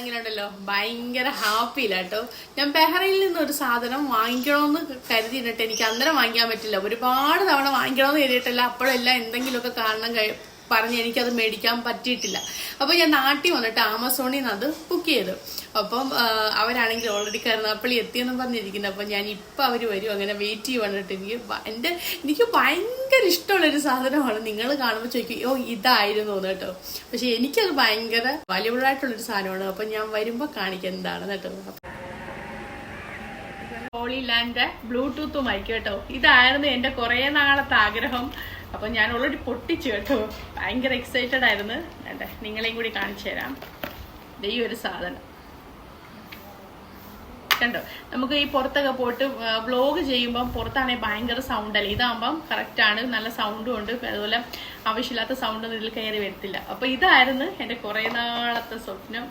ഞാനാണെങ്കിൽ ഉണ്ടല്ലോ ഭയങ്കര ഹാപ്പിയില്ല കേട്ടോ. ഞാൻ ബഹ്റൈനിൽ നിന്നൊരു സാധനം വാങ്ങിക്കണമെന്ന് കരുതിയിട്ട് എനിക്ക് അന്നേരം വാങ്ങിക്കാൻ പറ്റില്ല. ഒരുപാട് തവണ വാങ്ങിക്കണമെന്ന് കരുതിയിട്ടില്ല. അപ്പോഴെല്ലാം എന്തെങ്കിലുമൊക്കെ കാരണം പറഞ്ഞ് എനിക്കത് മേടിക്കാൻ പറ്റിയിട്ടില്ല. അപ്പോൾ ഞാൻ നാട്ടിൽ വന്നിട്ട് ആമസോണിൽ നിന്ന് അത് ബുക്ക് ചെയ്തു. അപ്പം അവരാണെങ്കിൽ ഓൾറെഡി കരുനാപ്പള്ളി എത്തിയെന്നും പറഞ്ഞിരിക്കുന്നത്. അപ്പം ഞാൻ ഇപ്പം അവർ വരും, അങ്ങനെ വെയിറ്റ് ചെയ്യുവാനിട്ട് എനിക്ക് ഭയങ്കര ഇഷ്ടമുള്ളൊരു സാധനമാണ്. നിങ്ങൾ കാണുമ്പോൾ ചോദിക്കും ഓ ഇതായിരുന്നു കേട്ടോ. പക്ഷെ എനിക്കത് ഭയങ്കര വാല്യുബിൾ ആയിട്ടുള്ളൊരു സാധനമാണ്. അപ്പം ഞാൻ വരുമ്പോൾ കാണിക്കാം എന്താണെന്ന് കേട്ടോ. ഹോളിലാൻഡ് ബ്ലൂടൂത്തുമായിരിക്കും കേട്ടോ. ഇതായിരുന്നു എൻ്റെ കുറേ നാളത്തെ ആഗ്രഹം. അപ്പൊ ഞാൻ ഓൾറെഡി പൊട്ടിച്ചു കേട്ടോ. ഭയങ്കര എക്സൈറ്റഡ് ആയിരുന്നു. നിങ്ങളെയും കൂടി കാണിച്ചു തരാം. ഈ ഒരു സാധനം കണ്ടോ. നമുക്ക് ഈ പുറത്തൊക്കെ പോയിട്ട് വ്ലോഗ് ചെയ്യുമ്പം പുറത്താണെങ്കിൽ ഭയങ്കര സൗണ്ട് അല്ലേ. ഇതാകുമ്പം കറക്റ്റാണ്, നല്ല സൗണ്ടും ഉണ്ട്. അതുപോലെ ആവശ്യമില്ലാത്ത സൗണ്ടൊന്നും ഇതിൽ കയറി വരത്തില്ല. അപ്പൊ ഇതായിരുന്നു എൻ്റെ കുറേ നാളത്തെ സ്വപ്നം.